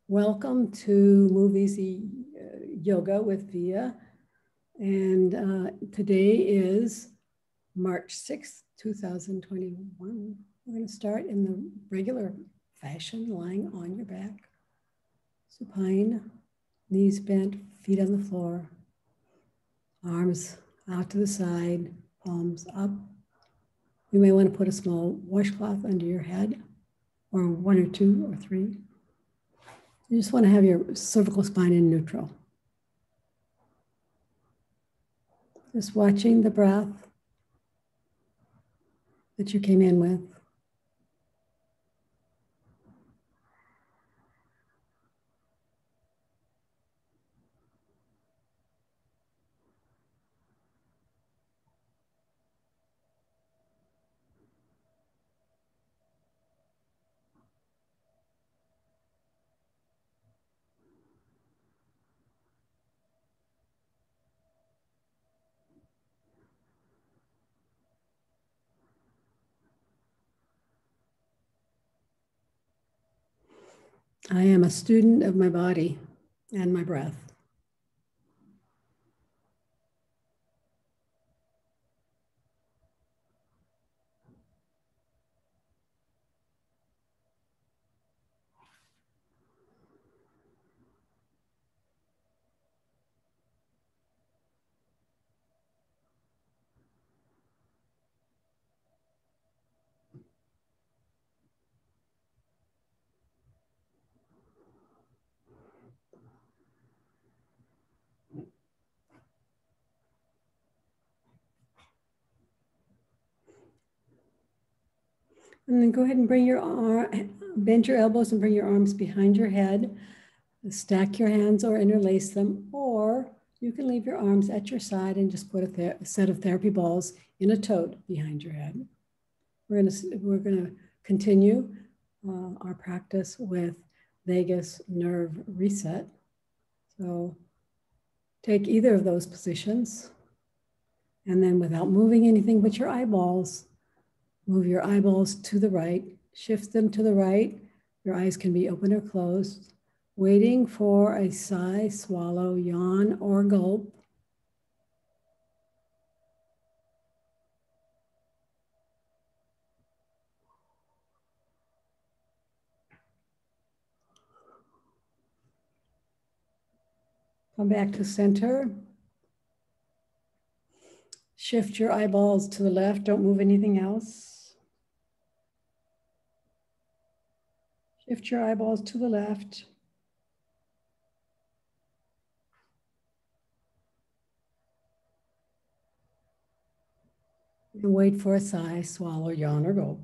Welcome to MoveEasy Yoga with Via. And today is March 6th, 2021. We're going to start in the regular fashion, lying on your back. Supine, knees bent, feet on the floor, arms out to the side, palms up. You may want to put a small washcloth under your head, or one or two or three. You just want to have your cervical spine in neutral. Just watching the breath that you came in with. I am a student of my body and my breath. And then go ahead and bring your arm, bend your elbows and bring your arms behind your head. Stack your hands or interlace them, or you can leave your arms at your side and just put a set of therapy balls in a tote behind your head. We're gonna continue our practice with vagus nerve reset. So take either of those positions, and then without moving anything but your eyeballs, move your eyeballs to the right, shift them to the right. Your eyes can be open or closed, waiting for a sigh, swallow, yawn, or gulp. Come back to center. Shift your eyeballs to the left. Don't move anything else. Shift your eyeballs to the left. And wait for a sigh, swallow, yawn, or gulp.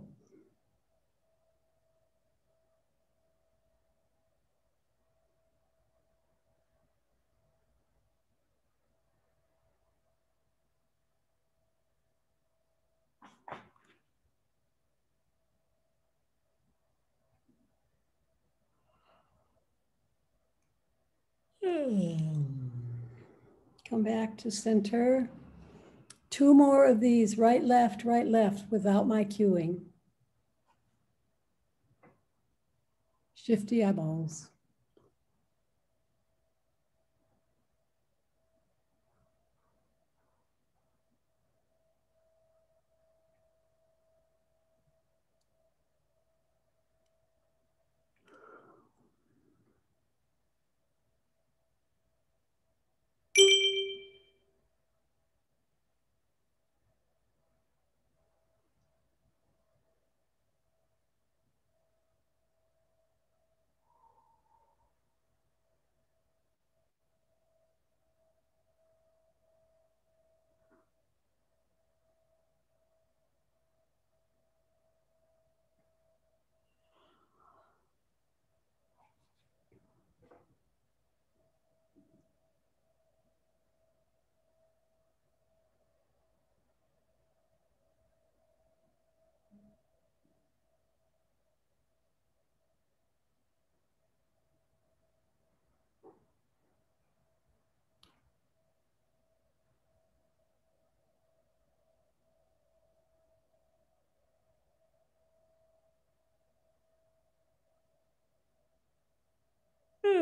Come back to center. 2 more of these, right, left, without my cueing. Shifty eyeballs.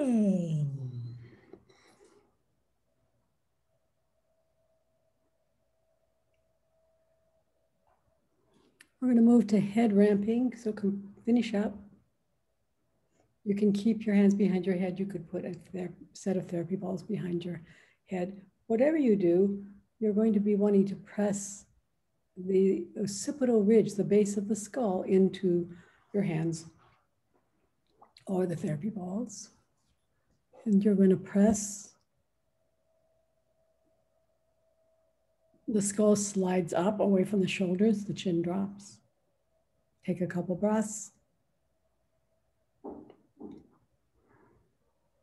We're going to move to head ramping, so finish up. You can keep your hands behind your head. You could put a set of therapy balls behind your head. Whatever you do, you're going to be wanting to press the occipital ridge, the base of the skull, into your hands or the therapy balls. And you're going to press. The skull slides up away from the shoulders, the chin drops. Take a couple breaths.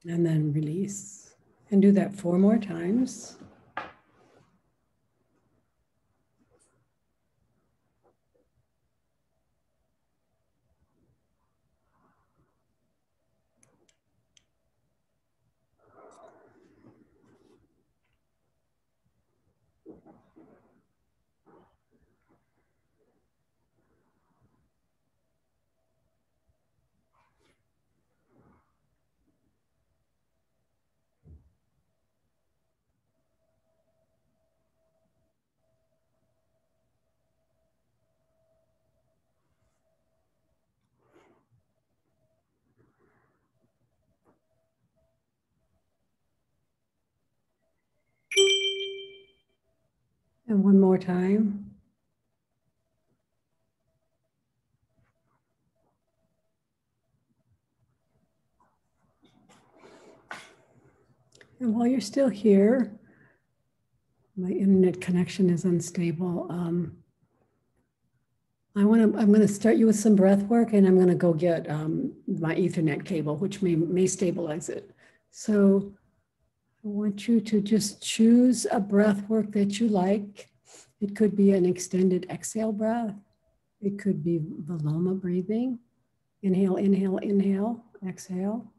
And then release. And do that 4 more times. And one more time. And while you're still here, my internet connection is unstable. I'm going to start you with some breath work, and I'm going to go get my Ethernet cable, which may stabilize it. So I want you to just choose a breath work that you like. It could be an extended exhale breath. It could be Viloma breathing. Inhale, inhale, inhale, exhale.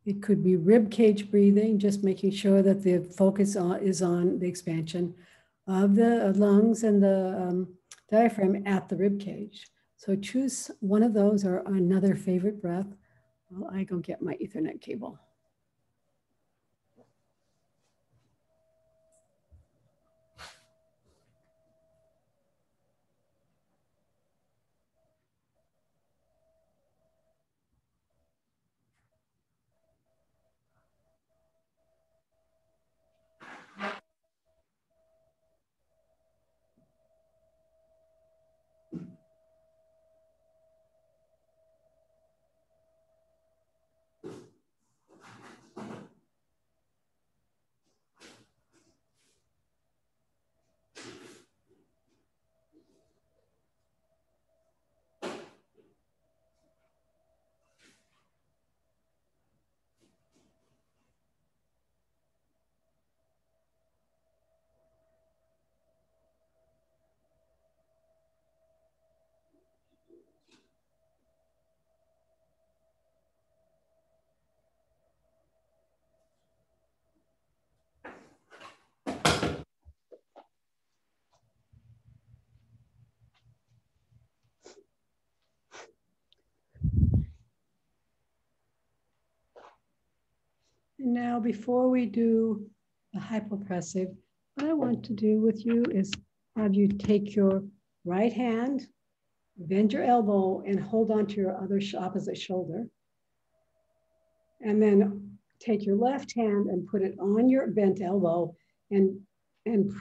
It could be rib cage breathing, just making sure that the focus is on the expansion of the lungs and the diaphragm at the rib cage. So choose one of those or another favorite breath while I go get my Ethernet cable. And now, before we do the hypopressive, what I want to do with you is have you take your right hand, bend your elbow, and hold on to your opposite shoulder. And then take your left hand and put it on your bent elbow and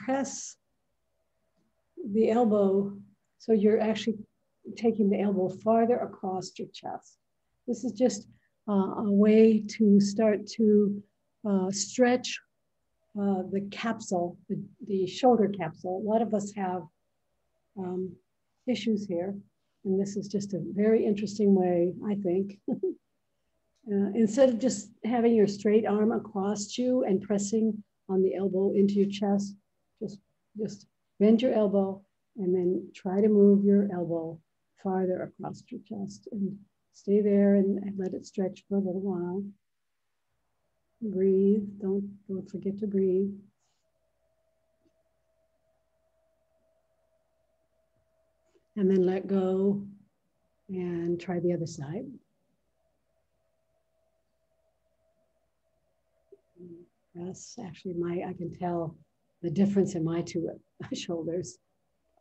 press the elbow so you're actually taking the elbow farther across your chest. This is just a way to start to stretch the capsule, the shoulder capsule. A lot of us have issues here, and this is just a very interesting way, I think. Instead of just having your straight arm across you and pressing on the elbow into your chest, just bend your elbow and then try to move your elbow farther across your chest and stay there and let it stretch for a little while. Breathe, don't forget to breathe. And then let go and try the other side. Yes, actually, I can tell the difference in my two shoulders.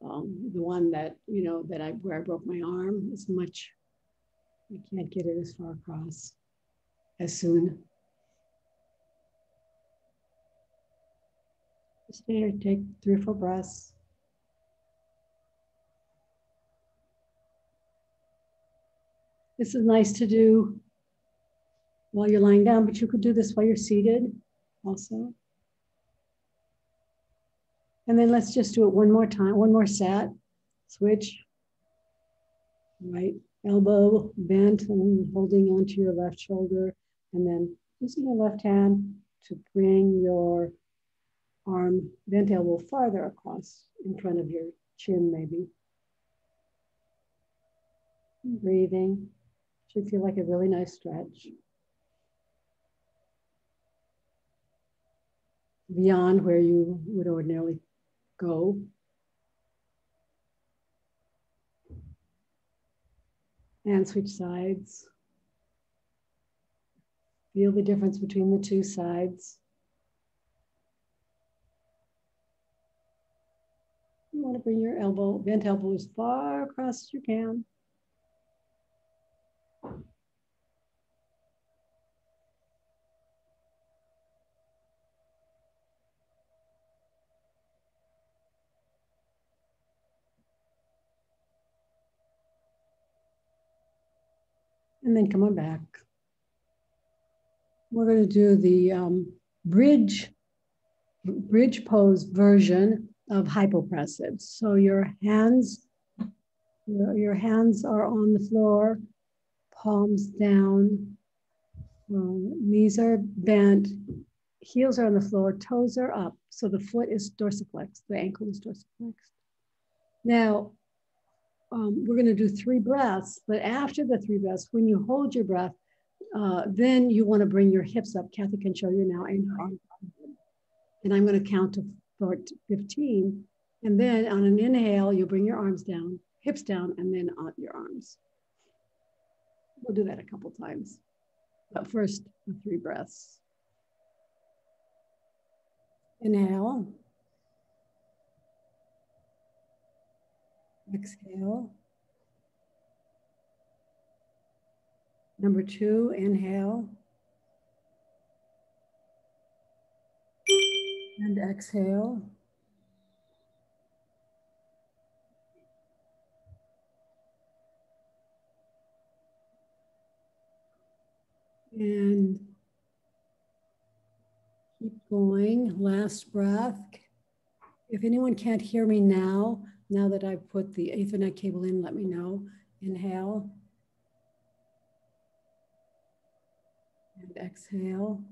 The one that, where I broke my arm is much, I can't get it as far across as soon. Just stay here, take 3 or 4 breaths. This is nice to do while you're lying down, but you could do this while you're seated also. And then let's just do it one more time, one more set. Switch. Right elbow bent and holding onto your left shoulder. And then using your left hand to bring your arm, bent elbow farther across in front of your chin maybe. Breathing. Should feel like a really nice stretch. Beyond where you would ordinarily go. And switch sides. Feel the difference between the two sides. You want to bring your elbow, bent elbow as far across as you can. And then come on back. We're going to do the bridge pose version of hypopressives. So your hands are on the floor, palms down, knees are bent, heels are on the floor, toes are up. So the foot is dorsiflexed, the ankle is dorsiflexed. Now, we're going to do 3 breaths, but after the 3 breaths, when you hold your breath, then you want to bring your hips up. Kathy can show you now. And I'm going to count to 15. And then on an inhale, you bring your arms down, hips down, and then on your arms. We'll do that a couple times. But first, 3 breaths. Inhale. Exhale. Number 2, inhale. And exhale. And keep going. Last breath. If anyone can't hear me now that I've put the Ethernet cable in, let me know. Inhale. And exhale.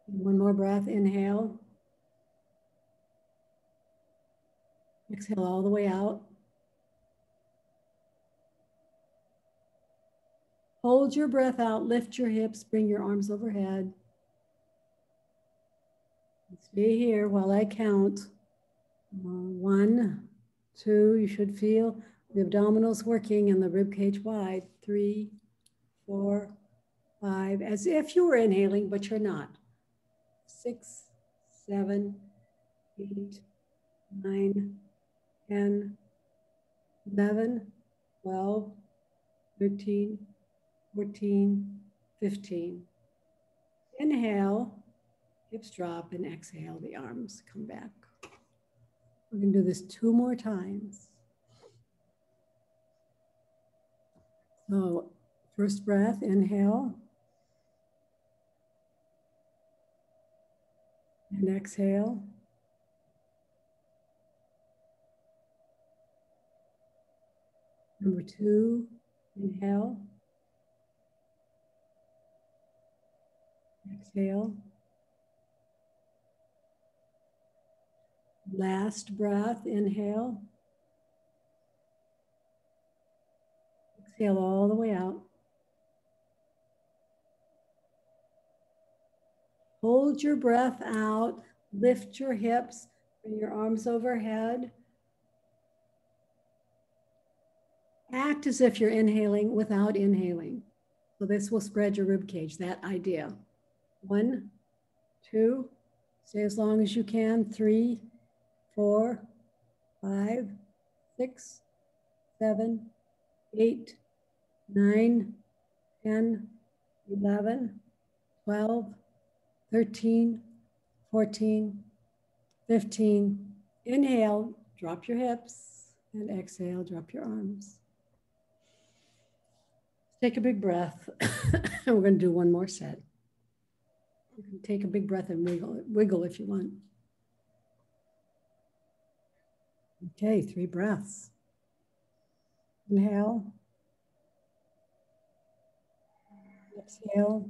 And one more breath, inhale. Exhale all the way out. Hold your breath out, lift your hips, bring your arms overhead. Stay here while I count. 1, 2, you should feel the abdominals working and the rib cage wide. 3, 4, 5, as if you were inhaling, but you're not. 6, 7, 8, 9, 10, 11, 12, 13, 14, 15. Inhale, hips drop, and exhale, the arms come back. We're going to do this 2 more times. So first breath, inhale. And exhale. Number 2, inhale. Exhale. Last breath, inhale. Exhale all the way out. Hold your breath out, lift your hips, bring your arms overhead. Act as if you're inhaling without inhaling. So this will spread your rib cage, that idea. 1, 2, stay as long as you can. 3, 4, 5, 6, 7, 8, 9, 10, 11, 12, 13, 14, 15. Inhale, drop your hips, and exhale, drop your arms. Take a big breath. We're going to do one more set. You can take a big breath and wiggle if you want. Okay, 3 breaths. Inhale. Exhale.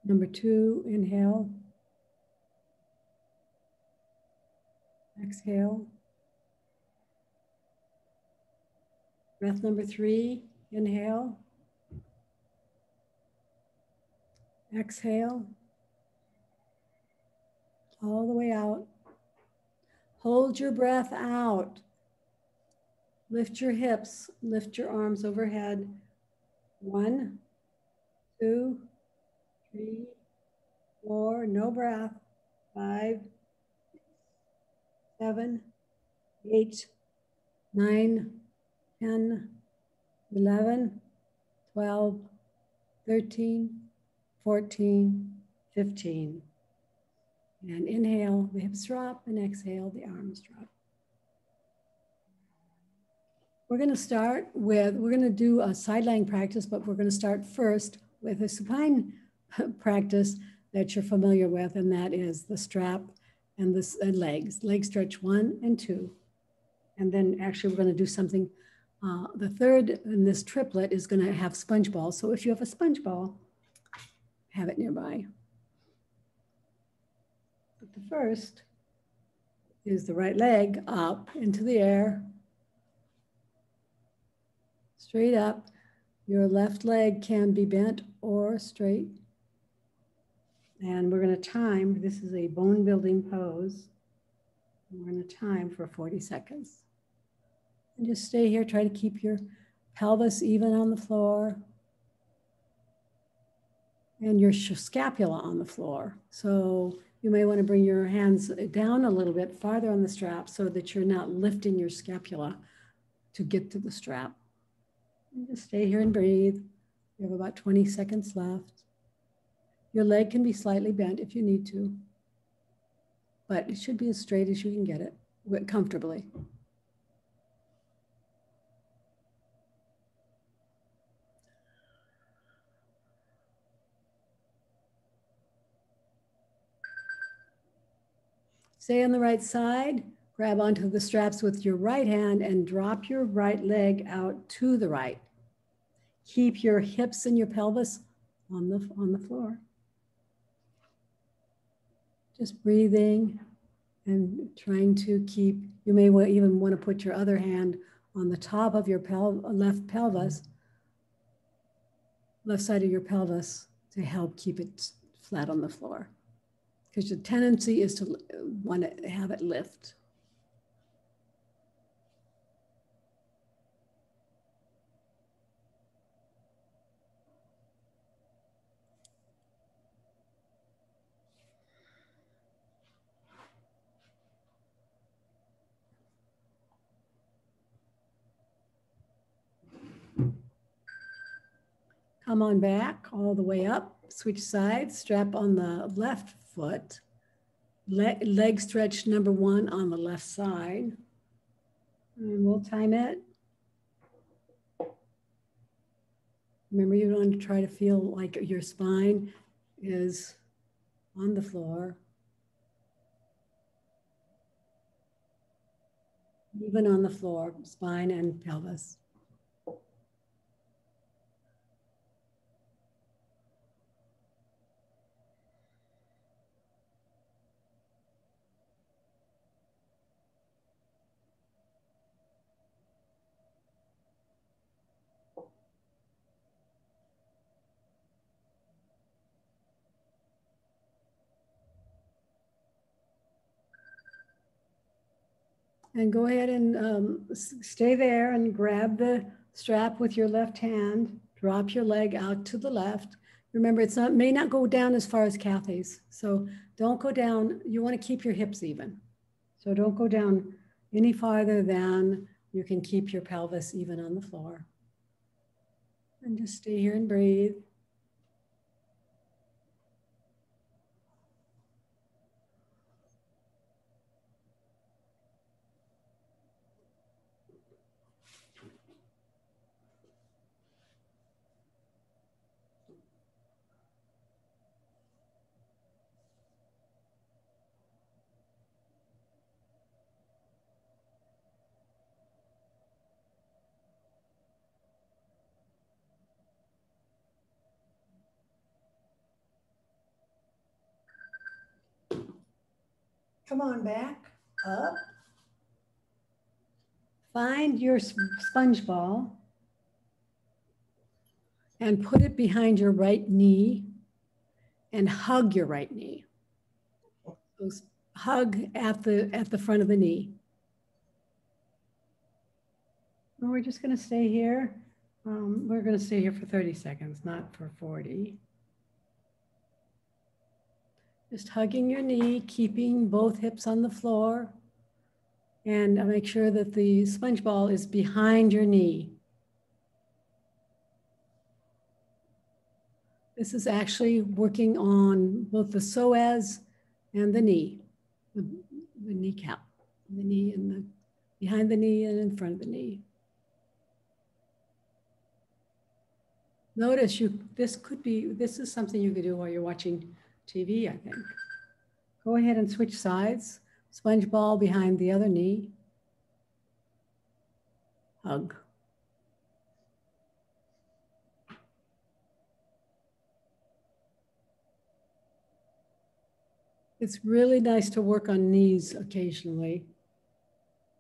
Number 2, inhale. Exhale. Breath number 3, inhale. Exhale. All the way out. Hold your breath out. Lift your hips, lift your arms overhead. 1, 2, 3, 4, no breath. 5, 7, 8, 9, 10, 11, 12, 13, 14, 15. And inhale, the hips drop, and exhale, the arms drop. We're going to do a sideline practice, but we're going to start first with a supine practice that you're familiar with, and that is the strap and the legs. Leg stretch 1 and 2. And then actually we're going to do something. The third in this triplet is going to have sponge balls. So if you have a sponge ball, have it nearby. But the first is the right leg up into the air, straight up. Your left leg can be bent or straight. And we're going to time, this is a bone building pose. We're going to time for 40 seconds. And just stay here, try to keep your pelvis even on the floor and your scapula on the floor. So you may want to bring your hands down a little bit farther on the strap so that you're not lifting your scapula to get to the strap. And just stay here and breathe. You have about 20 seconds left. Your leg can be slightly bent if you need to, but it should be as straight as you can get it comfortably. Stay on the right side, grab onto the straps with your right hand and drop your right leg out to the right. Keep your hips and your pelvis on the floor. Just breathing and trying to keep, you may even want to put your other hand on the top of your left pelvis, left side of your pelvis to help keep it flat on the floor. Because the tendency is to want to have it lift. Come on back all the way up, switch sides, strap on the left foot, leg stretch number 1 on the left side. And we'll time it. Remember, you want to try to feel like your spine is on the floor. Even on the floor, spine and pelvis. And go ahead and stay there and grab the strap with your left hand. Drop your leg out to the left. Remember, it's not, may not go down as far as Kathy's. So don't go down. You want to keep your hips even. So don't go down any farther than you can keep your pelvis even on the floor. And just stay here and breathe. Come on back, up. Find your sponge ball and put it behind your right knee and hug your right knee. So hug at the front of the knee. And we're just going to stay here. We're going to stay here for 30 seconds, not for 40. Just hugging your knee, keeping both hips on the floor, and make sure that the sponge ball is behind your knee. This is actually working on both the psoas and the knee, the kneecap, the knee and the behind the knee and in front of the knee. Notice this is something you could do while you're watching TV, I think. Go ahead and switch sides. Sponge ball behind the other knee. Hug. It's really nice to work on knees occasionally.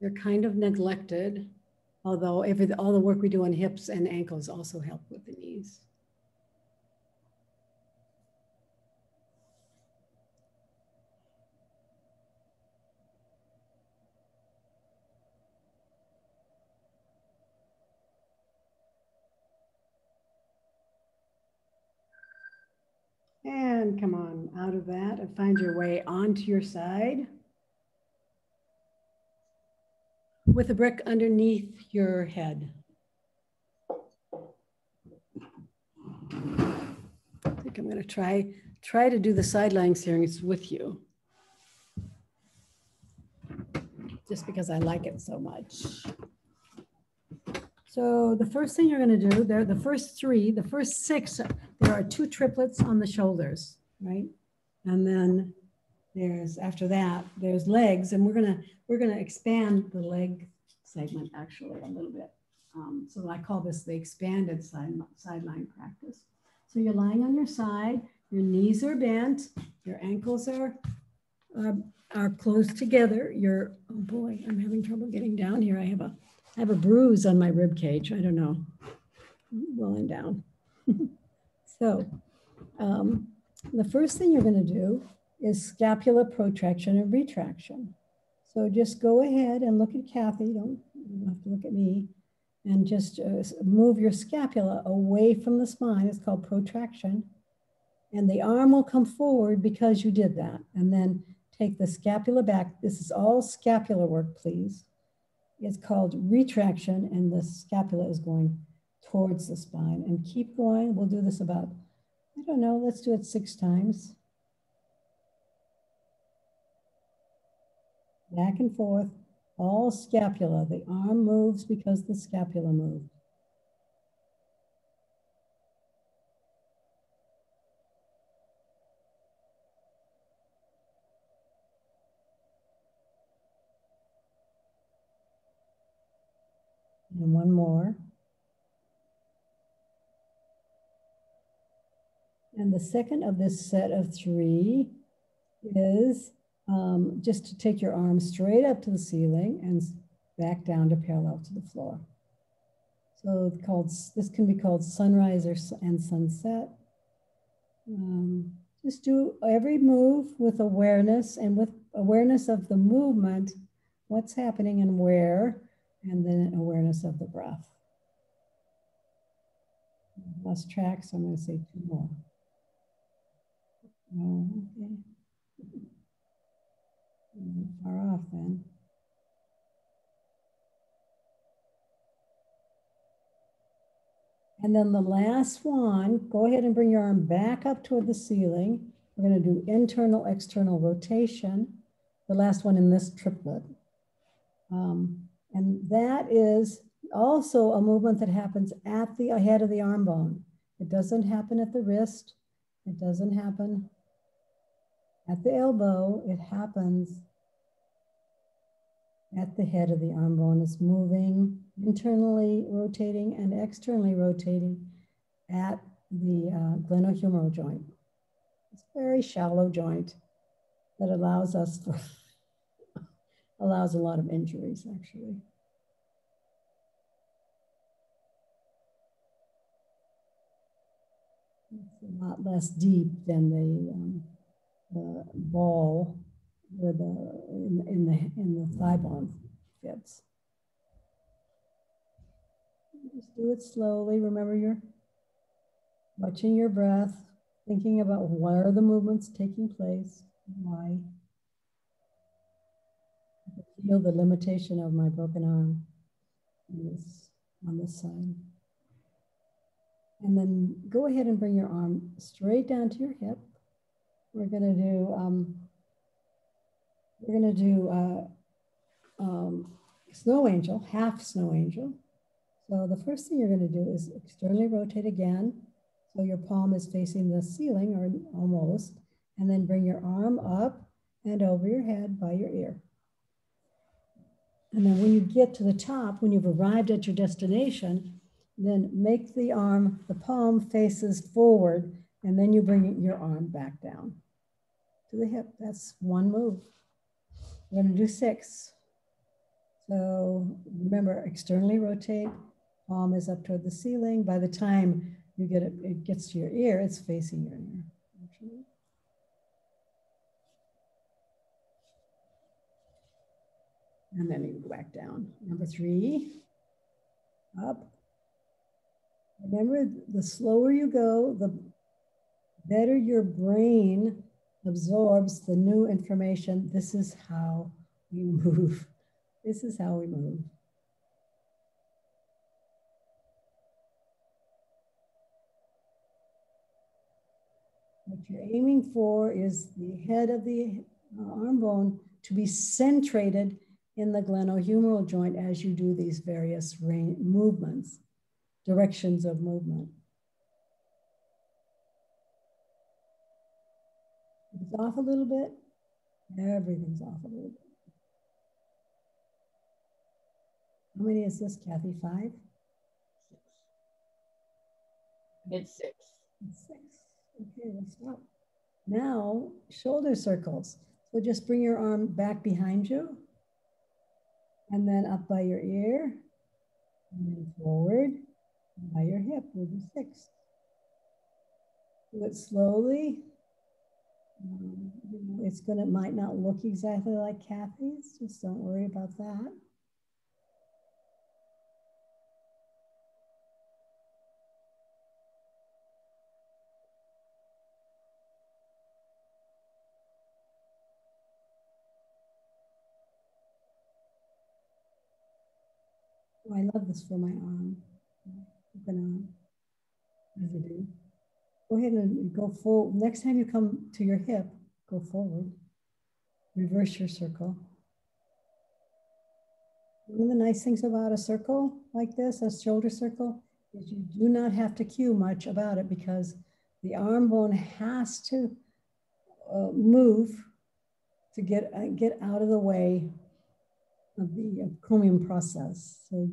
They're kind of neglected, although all the work we do on hips and ankles also help with the knees. And come on out of that and find your way onto your side. With a brick underneath your head. I think I'm going to try to do the sideline series with you. Just because I like it so much. So the first thing you're going to do, the first six, there are 2 triplets on the shoulders, right? And then after that, there's legs, and we're gonna expand the leg segment actually a little bit. So I call this the expanded sideline practice. So you're lying on your side, your knees are bent, your ankles are close together. Oh boy, I'm having trouble getting down here. I have a bruise on my rib cage. I don't know. I'm rolling down. So the first thing you're going to do is scapula protraction and retraction. So just go ahead and look at Kathy. You don't have to look at me. And just move your scapula away from the spine. It's called protraction. And the arm will come forward because you did that. And then take the scapula back. This is all scapular work, please. It's called retraction, and the scapula is going towards the spine. And keep going. We'll do this about, I don't know, let's do it 6 times. Back and forth, all scapula. The arm moves because the scapula moved. And one more. And the second of this set of 3 is just to take your arm straight up to the ceiling and back down to parallel to the floor. So this can be called sunrise and sunset. Just do every move with awareness, and with awareness of the movement, what's happening and where, and then awareness of the breath. Lost track, so I'm going to say 2 more. Oh, okay. Far off then. And then the last one, go ahead and bring your arm back up toward the ceiling. We're going to do internal, external rotation. The last one in this triplet. And that is also a movement that happens at the head of the arm bone. It doesn't happen at the wrist. It doesn't happen at the elbow. It happens at the head of the arm bone. It's moving internally rotating and externally rotating at the glenohumeral joint. It's a very shallow joint that allows us to allows a lot of injuries, actually. It's a lot less deep than the ball where in the thigh bone fits. Just do it slowly. Remember, you're watching your breath, thinking about where are the movements taking place, why. I feel the limitation of my broken arm on this side. And then go ahead and bring your arm straight down to your hip. We're going to do snow angel, half snow angel. So the first thing you're going to do is externally rotate again. So your palm is facing the ceiling or almost, and then bring your arm up and over your head by your ear. And then when you get to the top, when you've arrived at your destination, then make the palm faces forward, and then you bring your arm back down to the hip. That's one move. We're going to do 6. So remember, externally rotate, palm is up toward the ceiling. By the time you get it gets to your ear, it's facing your ear. Actually. And then you go back down. Number 3, up. Remember, the slower you go, the better your brain absorbs the new information. This is how we move. This is how we move. What you're aiming for is the head of the arm bone to be centrated in the glenohumeral joint as you do these various movements, directions of movement. If it's off a little bit, everything's off a little bit. How many is this, Kathy? 5? 6. It's 6. It's 6. Okay, we'll stop. Now, shoulder circles. So just bring your arm back behind you, and then up by your ear, and then forward by your hip. We'll do 6. Do it slowly. It might not look exactly like Kathy's. Just don't worry about that. Oh, I love this for my arm. Open arm. As I do. Go ahead and go forward. Next time you come to your hip, go forward. Reverse your circle. One of the nice things about a circle like this, a shoulder circle, is you do not have to cue much about it because the arm bone has to move to get out of the way of the chromium process. So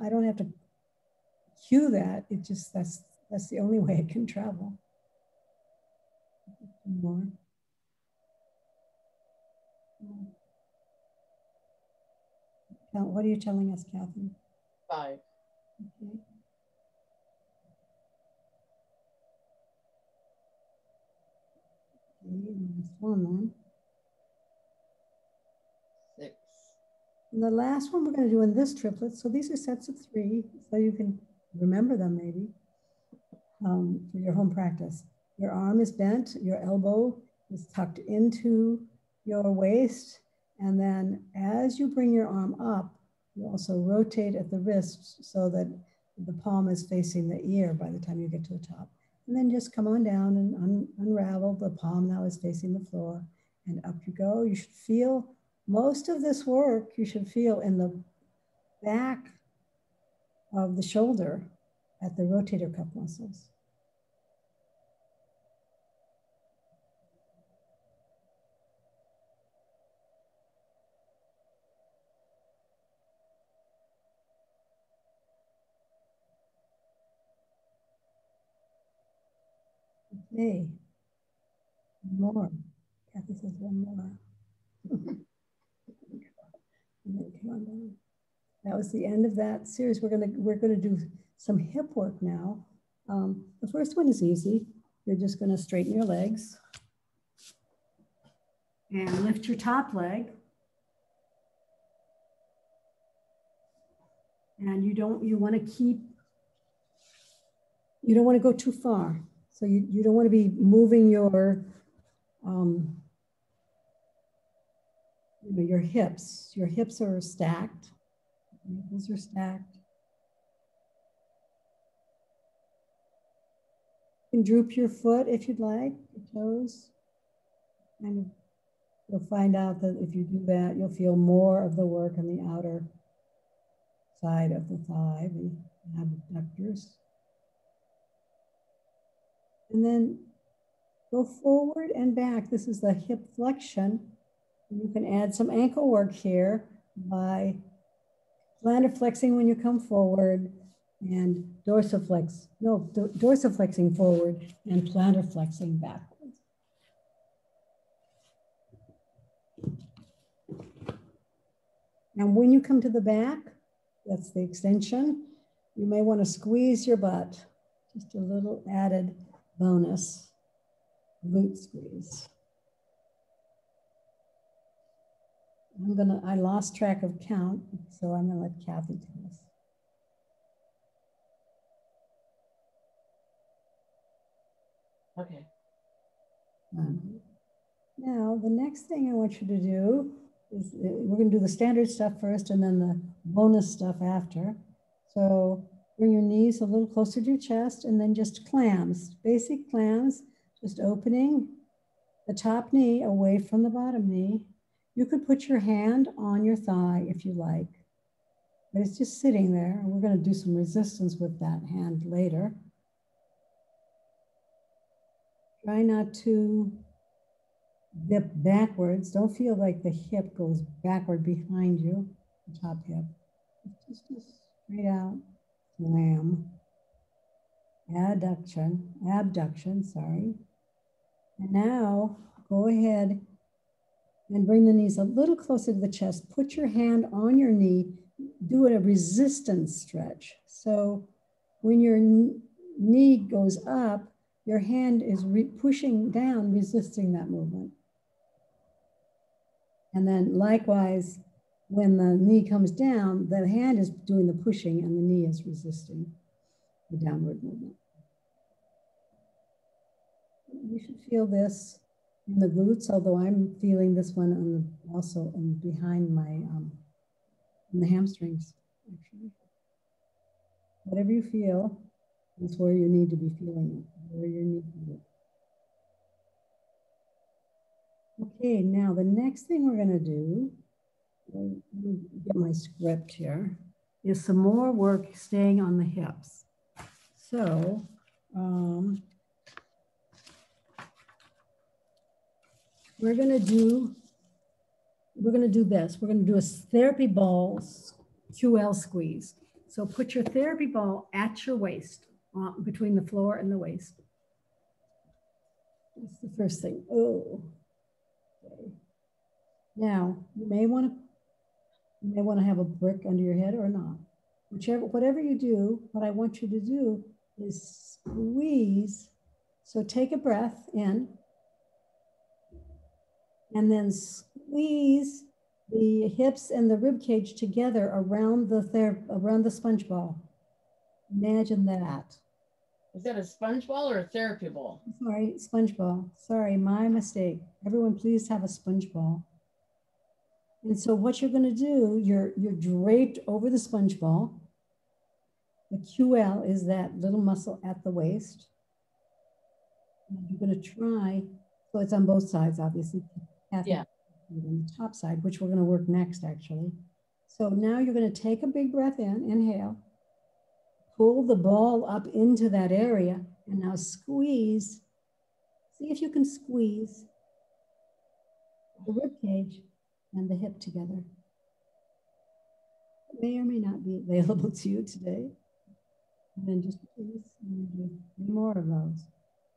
I don't have to cue that. It just, that's the only way it can travel. More. What are you telling us, Kathy? 5. Okay. Okay, last one then. 6. And the last one we're going to do in this triplet, so these are sets of 3, so you can remember them maybe for your home practice. Your arm is bent, your elbow is tucked into your waist, and then as you bring your arm up, you also rotate at the wrists so that the palm is facing the ear by the time you get to the top. And then just come on down and unravel. The palm now is facing the floor, and up you go. You should feel most of this work, you should feel in the back of the shoulder at the rotator cuff muscles. Okay, one more. Kathy says one more. Come on down. That was the end of that series. We're gonna do some hip work now. The first one is easy. You're just gonna straighten your legs and lift your top leg. And you don't want to go too far. So you don't want to be moving your your hips. Your hips are stacked. Ankles are stacked. You can droop your foot if you'd like, your toes. And you'll find out that if you do that, you'll feel more of the work on the outer side of the thigh, the abductors. And then go forward and back. This is the hip flexion. You can add some ankle work here by plantar flexing when you come forward and dorsiflexing forward and plantar flexing backwards. And when you come to the back, that's the extension, you may want to squeeze your butt. Just a little added bonus, glute squeeze. I lost track of count, so I'm gonna let Kathy tell us. Okay. Now, the next thing I want you to do is we're gonna do the standard stuff first and then the bonus stuff after. So bring your knees a little closer to your chest and then just clams, basic clams, just opening the top knee away from the bottom knee. You could put your hand on your thigh if you like, but it's just sitting there. And we're going to do some resistance with that hand later. Try not to dip backwards. Don't feel like the hip goes backward behind you, the top hip. Just straight out, clam, abduction, sorry. And now go ahead and bring the knees a little closer to the chest. Put your hand on your knee, do a resistance stretch. So when your knee goes up, your hand is pushing down, resisting that movement. And then likewise, when the knee comes down, the hand is doing the pushing and the knee is resisting the downward movement. You should feel this in the glutes, although I'm feeling this one on the, also behind my, in the hamstrings, actually. Whatever you feel is where you need to be feeling it, where you need to be. Okay, now the next thing we're gonna do, let me get my script here, is some more work staying on the hips. So, we're gonna do this. We're gonna do a therapy ball QL squeeze. So put your therapy ball at your waist, between the floor and the waist. That's the first thing. Oh, okay. Now you may want to have a brick under your head or not. Whatever you do, what I want you to do is squeeze. So take a breath in. And then squeeze the hips and the rib cage together around the sponge ball. Imagine that. Is that a sponge ball or a therapy ball? Sorry, sponge ball. Sorry, my mistake. Everyone, please have a sponge ball. And so what you're going to do, you're draped over the sponge ball. The QL is that little muscle at the waist. And you're going to try, so it's on both sides, obviously. Yeah. On the top side, which we're going to work next, actually. So now you're going to take a big breath in, inhale, pull the ball up into that area, and now squeeze. See if you can squeeze the rib cage and the hip together. It may or may not be available to you today. And then just please do 3 more of those.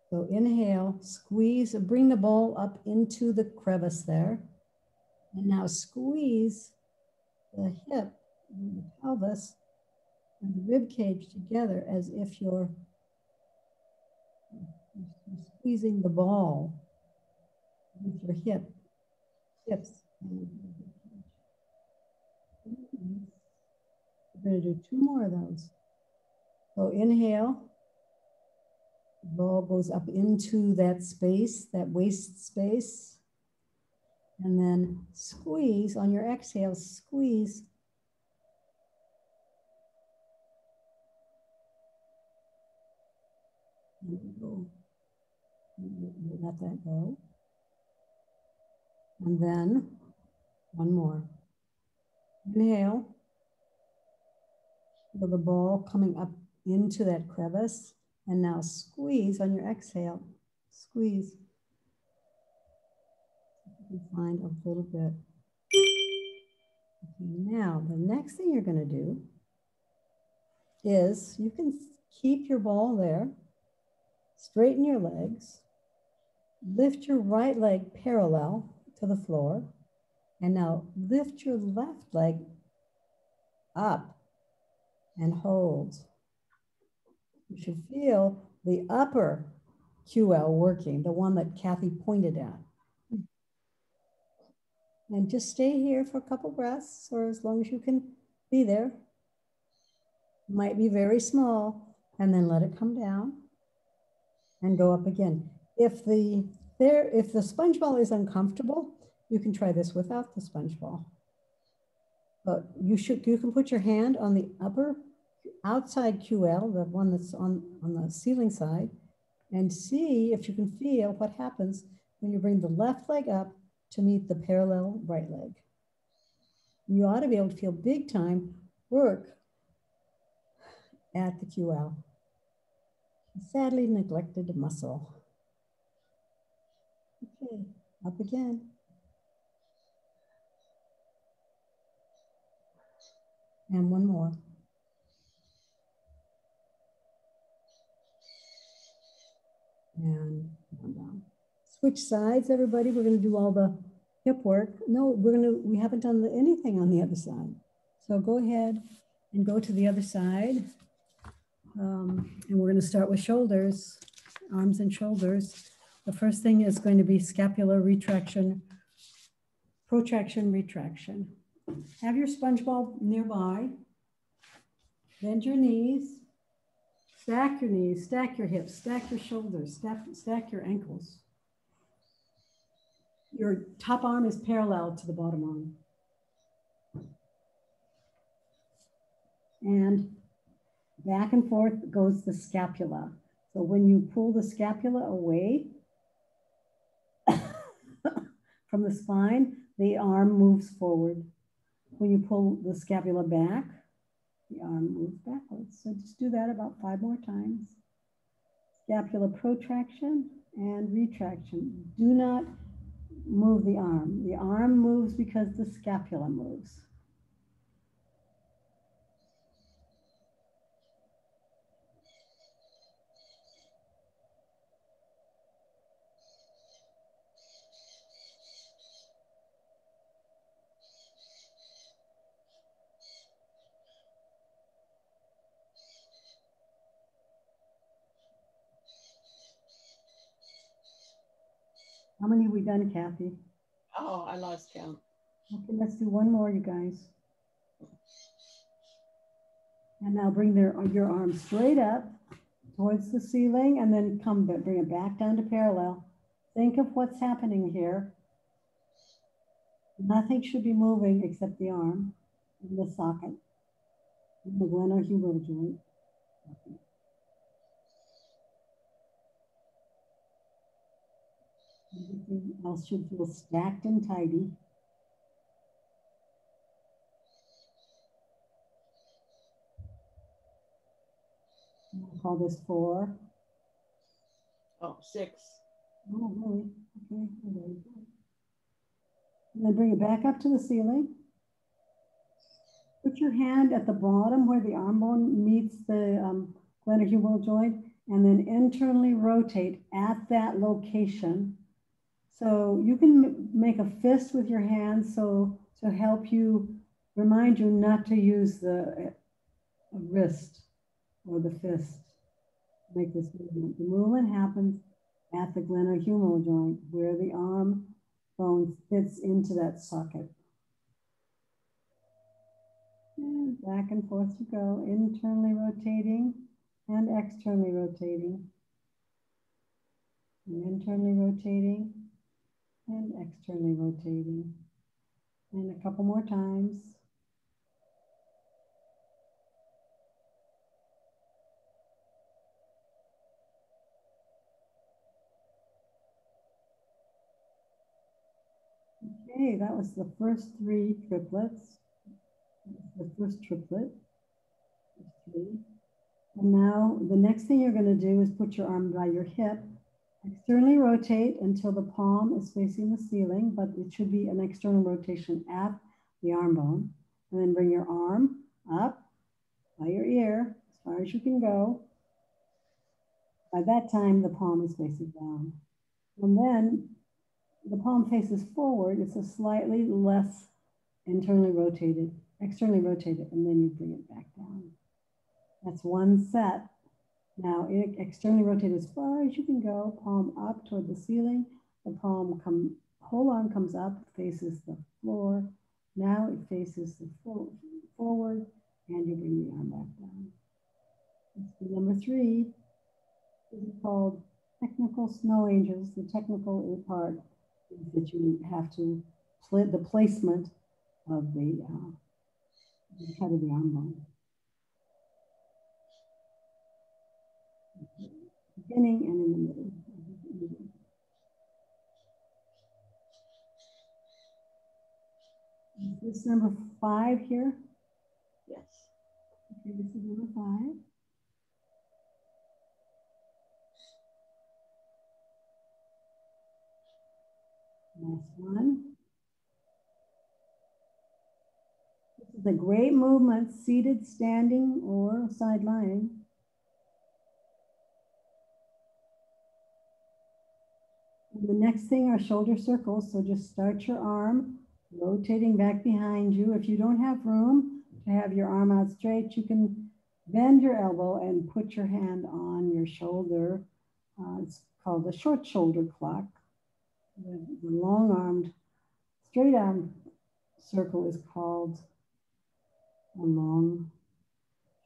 So inhale, squeeze, bring the ball up into the crevice there. And now squeeze the hip and the pelvis and the rib cage together as if you're squeezing the ball with your hips. We're going to do 2 more of those. So inhale, the ball goes up into that space, that waist space. And then squeeze on your exhale, squeeze. Let that go. And then 1 more. Inhale. Feel the ball coming up into that crevice. And now squeeze on your exhale. Squeeze. You can find a little bit. Okay, now, the next thing you're going to do is you can keep your ball there. Straighten your legs. Lift your right leg parallel to the floor. And now lift your left leg up and hold. You should feel the upper QL working, the one that Kathy pointed at. And just stay here for a couple breaths or as long as you can be there. Might be very small, and then let it come down and go up again. If the sponge ball is uncomfortable, you can try this without the sponge ball. But you can put your hand on the upper outside QL, the one that's on the ceiling side, and see if you can feel what happens when you bring the left leg up to meet the parallel right leg. You ought to be able to feel big time work at the QL. Sadly neglected muscle. Okay, up again. And 1 more. And one down. Switch sides, everybody. We're going to do all the hip work. No, we haven't done anything on the other side. So go ahead and go to the other side. And we're going to start with shoulders, arms and shoulders. The first thing is going to be scapular retraction, protraction, retraction. Have your sponge ball nearby. Bend your knees. Stack your knees, stack your hips, stack your shoulders, stack your ankles. Your top arm is parallel to the bottom arm. And back and forth goes the scapula. So when you pull the scapula away from the spine, the arm moves forward. When you pull the scapula back, the arm moves backwards. So just do that about 5 more times. Scapular protraction and retraction. Do not move the arm. The arm moves because the scapula moves. How many have we done, Kathy? Oh, I lost count. Okay, let's do one more, you guys. And now bring your arms straight up towards the ceiling and then bring it back down to parallel. Think of what's happening here. Nothing should be moving except the arm and the socket and the glenohumeral joint. Okay. Everything else should feel stacked and tidy. I'll call this 4. Oh, 6. Oh, really? Okay. And then bring it back up to the ceiling. Put your hand at the bottom where the arm bone meets the glenohumeral joint, and then internally rotate at that location. So you can make a fist with your hands so to help you, remind you not to use the wrist or the fist to make this movement. The movement happens at the glenohumeral joint where the arm bone fits into that socket. And back and forth you go, internally rotating and externally rotating. And internally rotating and externally rotating. And a couple more times. Okay, that was the first 3 triplets. The first triplet. 3. And now the next thing you're going to do is put your arm by your hip. Externally rotate until the palm is facing the ceiling, but it should be an external rotation at the arm bone. And then bring your arm up by your ear as far as you can go. By that time, the palm is facing down. And then the palm faces forward. It's a slightly less externally rotated, and then you bring it back down. That's one set. Now, externally rotate as far as you can go, palm up toward the ceiling. The whole arm comes up, faces the floor. Now it faces the forward, and you bring the arm back down. Number 3 is called technical snow angels. The technical part is that you have to play the placement of the head of the arm bone. Beginning and in the middle. Is this number 5 here? Yes. Okay, this is number 5. Last one. This is a great movement, seated, standing, or side lying. And the next thing are shoulder circles. So just start your arm rotating back behind you. If you don't have room to have your arm out straight, you can bend your elbow and put your hand on your shoulder. It's called the short shoulder clock. The long-armed, straight-armed circle is called a long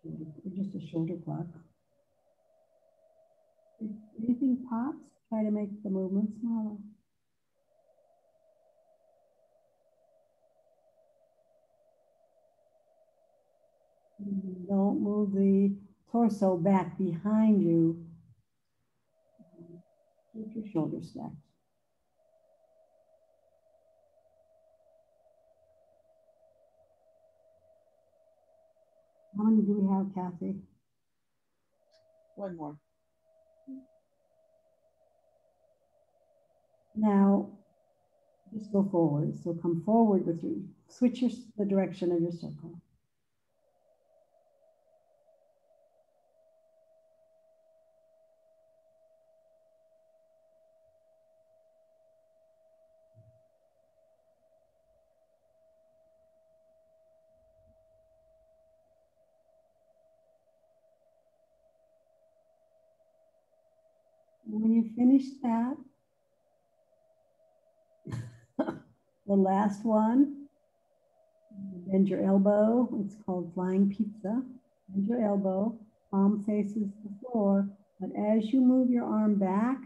shoulder, or just a shoulder clock. If anything pops, try to make the movement smaller. Don't move the torso back behind you. Keep your shoulders stacked. How many do we have, Kathy? 1 more. Now, just go forward. So come forward with you. Switch the direction of your circle. And when you finish that, the last one Bend your elbow. It's called flying pizza. Bend your elbow. Palm faces the floor. But as you move your arm back,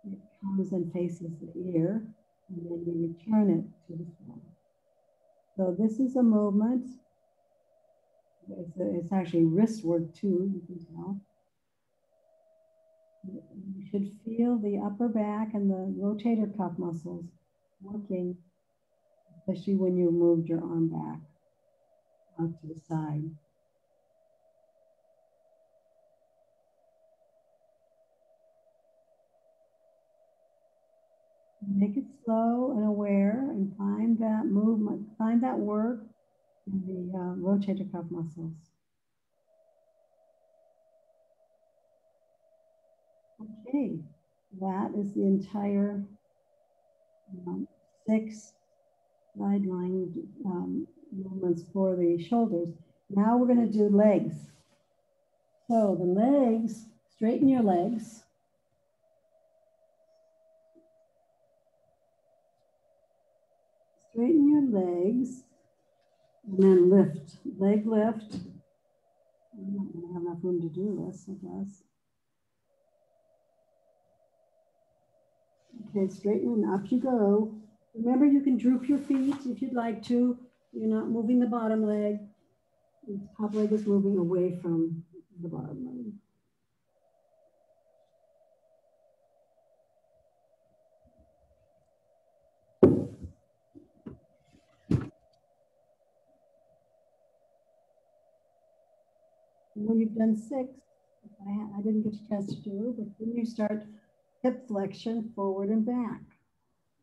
it comes and faces the ear. And then you return it to the floor. So this is a movement. It's actually wrist work too, you can tell. You should feel the upper back and the rotator cuff muscles working, especially when you moved your arm back out to the side. Make it slow and aware and find that movement, find that work in the rotator cuff muscles. Okay, that is the entire 6 sideline movements for the shoulders. Now we're going to do legs. So the legs, straighten your legs. Straighten your legs and then lift, leg lift. I'm not going to have enough room to do this, I guess. Okay, straighten and up you go. Remember, you can droop your feet if you'd like to. You're not moving the bottom leg. The top leg is moving away from the bottom leg. And when you've done 6, I didn't get a chance to do, but then you start hip flexion forward and back.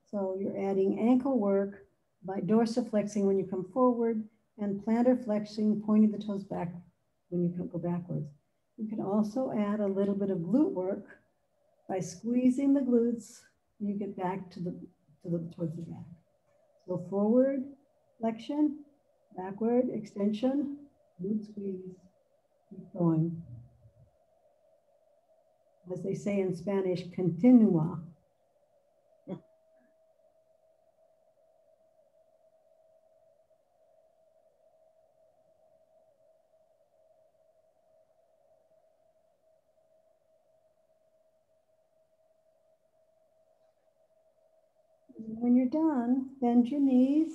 So you're adding ankle work by dorsiflexing when you come forward and plantar flexing, pointing the toes back when you go backwards. You can also add a little bit of glute work by squeezing the glutes when you get back towards the back. So forward flexion, backward extension, glute squeeze, keep going. As they say in Spanish, continua. When you're done, bend your knees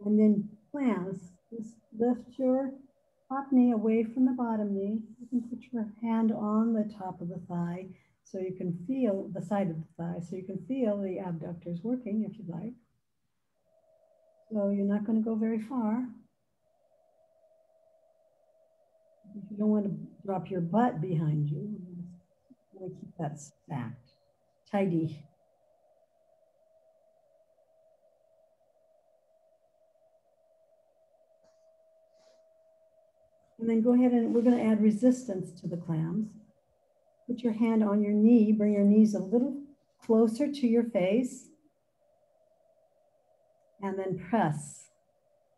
and then plants. Just lift your top knee away from the bottom knee. You can put your hand on the top of the thigh so you can feel the side of the thigh, so you can feel the abductors working if you'd like. So you're not going to go very far. You don't want to drop your butt behind you. You want to keep that stacked, tidy. And then go ahead and we're going to add resistance to the clams. Put your hand on your knee, bring your knees a little closer to your face, and then press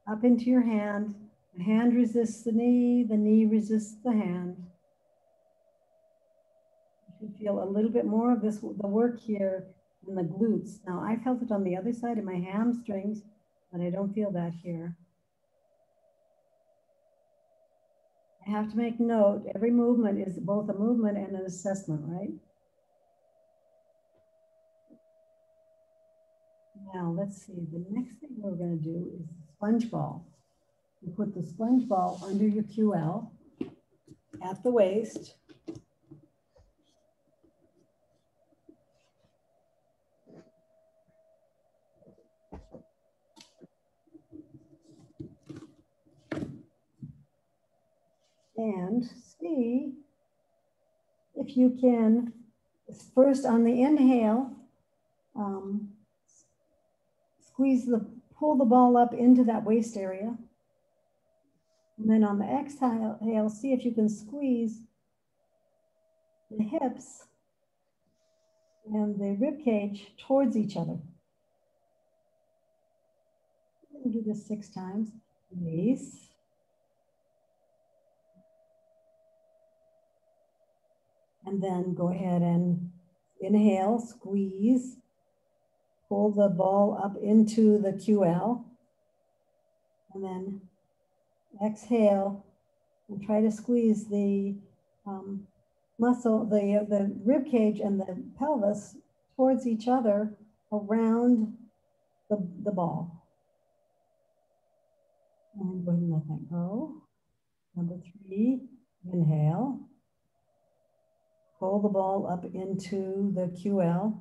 up into your hand. The hand resists the knee resists the hand. You should feel a little bit more of this, the work here in the glutes. Now I felt it on the other side of my hamstrings, but I don't feel that here. I have to make note, every movement is both a movement and an assessment, right? Now let's see, the next thing we're going to do is the sponge ball. You put the sponge ball under your QL at the waist. And see if you can, first on the inhale, pull the ball up into that waist area. And then on the exhale, see if you can squeeze the hips and the rib cage towards each other. We'll do this 6 times. Release. And then go ahead and inhale, squeeze, pull the ball up into the QL, and then exhale and try to squeeze the muscle, the rib cage and the pelvis towards each other around the ball. And go ahead and let that go. Number 3, inhale. Pull the ball up into the QL.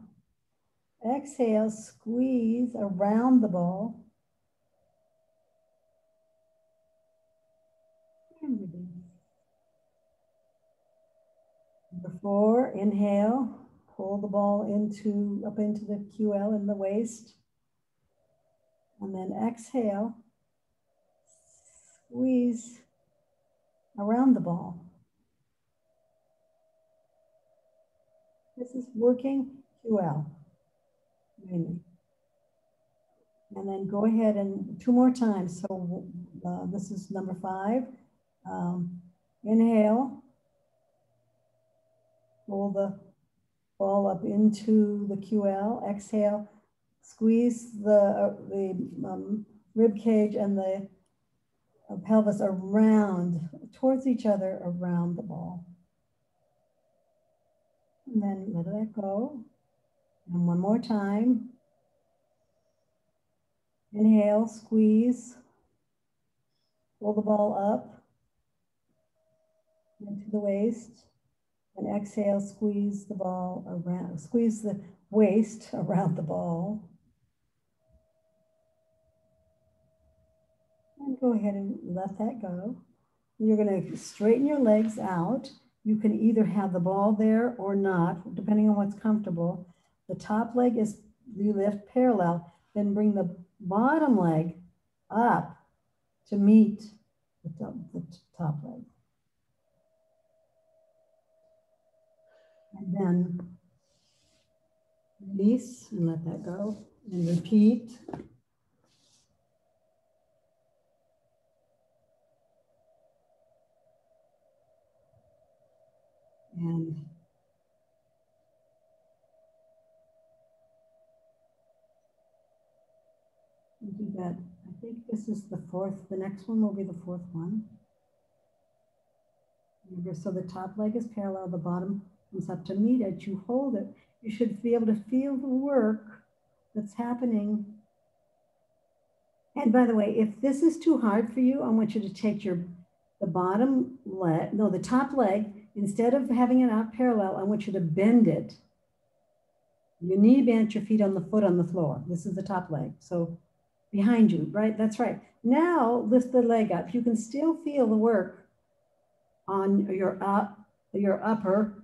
Exhale, squeeze around the ball. And release. Number 4, inhale. Pull the ball up into the QL in the waist. And then exhale, squeeze around the ball. This is working QL, mainly. And then go ahead and 2 more times. So this is number 5. Inhale, pull the ball up into the QL. Exhale, squeeze the rib cage and the pelvis around, towards each other around the ball. And then let that go. And 1 more time. Inhale, squeeze. Pull the ball up into the waist. And exhale, squeeze the ball around, squeeze the waist around the ball. And go ahead and let that go. You're going to straighten your legs out. You can either have the ball there or not, depending on what's comfortable. The top leg is, you lift parallel, then bring the bottom leg up to meet the top leg. And then release and let that go. And repeat. And do that. I think this is the 4th. The next one will be the 4th one. So the top leg is parallel, the bottom comes up to meet it. You hold it. You should be able to feel the work that's happening. And by the way, if this is too hard for you, I want you to take the bottom leg, no, the top leg, instead of having it out parallel, I want you to bend it. Your knee bent, your feet on the foot on the floor. This is the top leg. So behind you, right? That's right. Now lift the leg up. You can still feel the work on your upper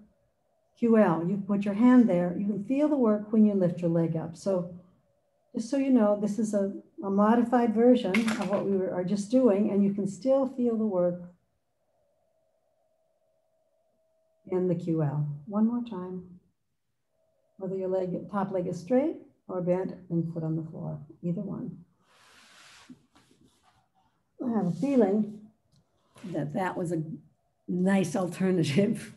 QL. You put your hand there. You can feel the work when you lift your leg up. So just so you know, this is a modified version of what we are just doing, and you can still feel the work in the QL. 1 more time. Whether your top leg is straight or bent and foot on the floor, either one. I have a feeling that that was a nice alternative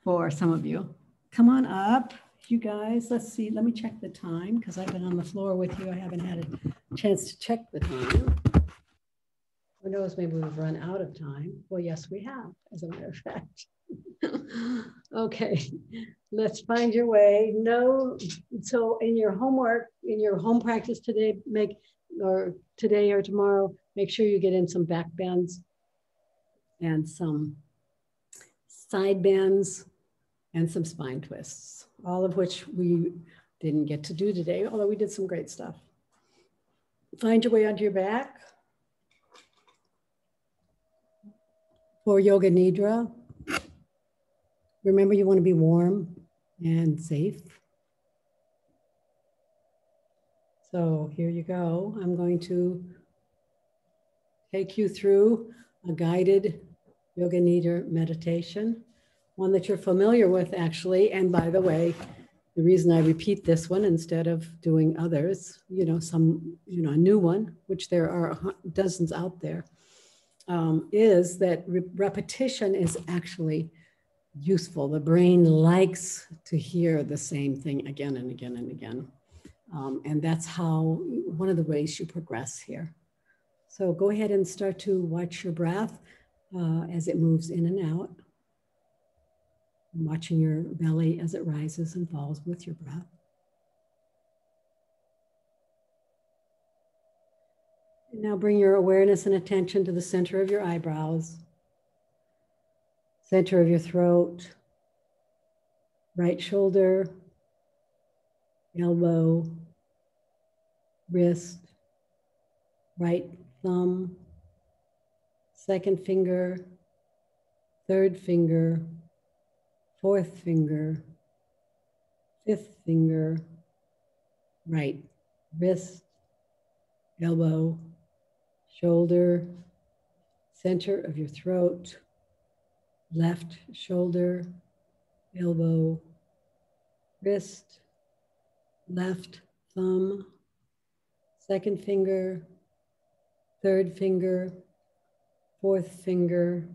for some of you. Come on up, you guys. Let's see. Let me check the time because I've been on the floor with you. I haven't had a chance to check the time. Who knows, maybe we've run out of time. Well, yes, we have, as a matter of fact. Okay, let's find your way. No, so in your homework, in your home practice today, today or tomorrow, make sure you get in some back bends and some side bends and some spine twists, all of which we didn't get to do today, although we did some great stuff. Find your way onto your back for Yoga Nidra. Remember, you want to be warm and safe. So here you go. I'm going to take you through a guided Yoga Nidra meditation, one that you're familiar with, actually. And by the way, the reason I repeat this one instead of doing others, a new one, which there are dozens out there, is that repetition is actually useful. The brain likes to hear the same thing again and again and again. And that's how, one of the ways you progress here. So go ahead and start to watch your breath as it moves in and out. Watching your belly as it rises and falls with your breath. And now bring your awareness and attention to the center of your eyebrows, center of your throat, right shoulder, elbow, wrist, right thumb, second finger, third finger, fourth finger, fifth finger, right wrist, elbow, shoulder, center of your throat, left shoulder, elbow, wrist, left thumb, second finger, third finger, fourth finger,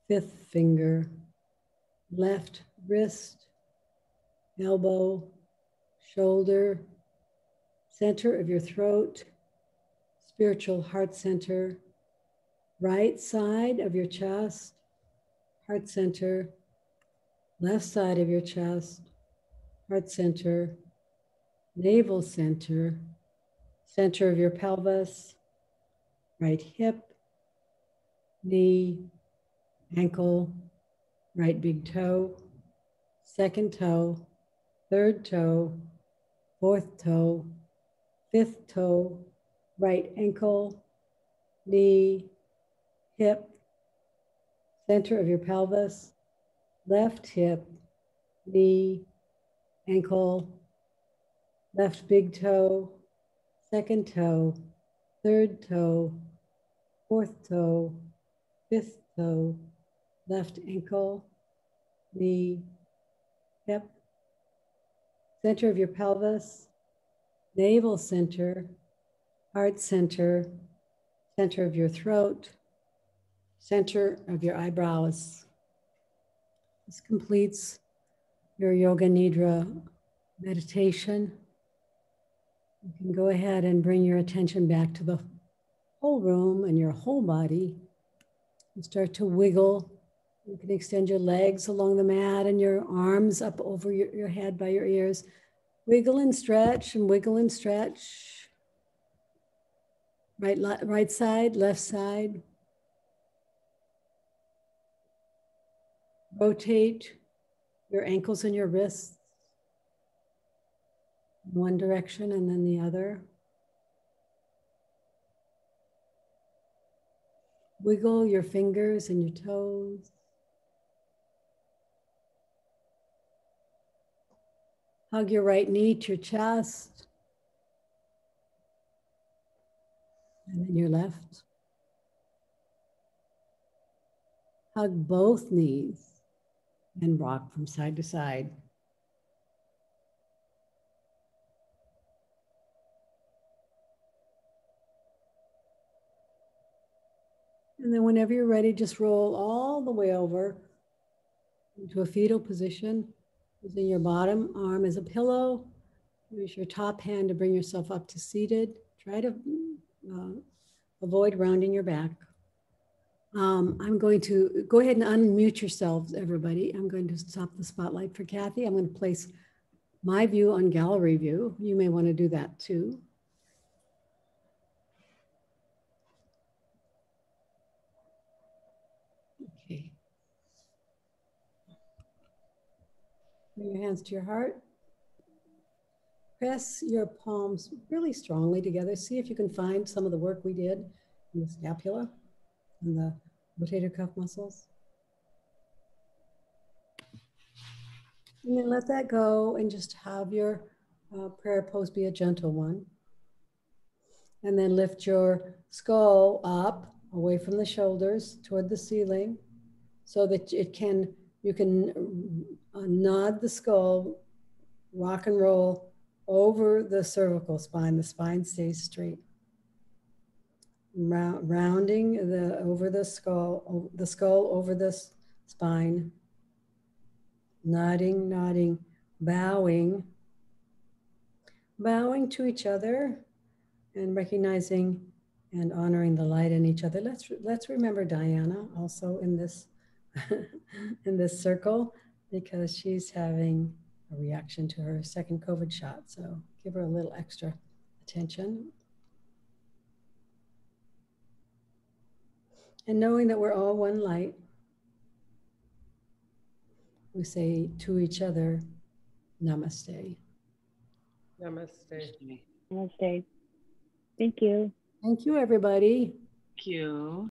fifth finger, left wrist, elbow, shoulder, center of your throat, spiritual heart center, right side of your chest, heart center, left side of your chest, heart center, navel center, center of your pelvis, right hip, knee, ankle, right big toe, second toe, third toe, fourth toe, fifth toe, right ankle, knee, hip, center of your pelvis, left hip, knee, ankle, left big toe, second toe, third toe, fourth toe, fifth toe, left ankle, knee, hip, center of your pelvis, navel center, heart center, center of your throat, center of your eyebrows. This completes your Yoga Nidra meditation. You can go ahead and bring your attention back to the whole room and your whole body and start to wiggle. You can extend your legs along the mat and your arms up over your head by your ears. Wiggle and stretch and wiggle and stretch. Right side, left side. Rotate your ankles and your wrists in one direction and then the other. Wiggle your fingers and your toes. Hug your right knee to your chest. And then your left. Hug both knees and rock from side to side. And then whenever you're ready, just roll all the way over into a fetal position. Using your bottom arm as a pillow. Use your top hand to bring yourself up to seated. Try to avoid rounding your back. I'm going to go ahead and unmute yourselves, everybody. I'm going to stop the spotlight for Kathy. I'm going to place my view on gallery view. You may want to do that too. Okay. Bring your hands to your heart. Press your palms really strongly together. See if you can find some of the work we did in the scapula and the rotator cuff muscles. And then let that go and just have your prayer pose be a gentle one. And then lift your skull up away from the shoulders toward the ceiling so that you can nod the skull, rock and roll over the cervical spine. The spine stays straight. Rounding over the skull over the spine. Nodding, bowing. bowing to each other and recognizing and honoring the light in each other. Let's remember Diana also in this in this circle, because she's having a reaction to her second COVID shot. So give her a little extra attention. And knowing that we're all one light, we say to each other, namaste. Namaste. Namaste. Thank you. Thank you, everybody. Thank you.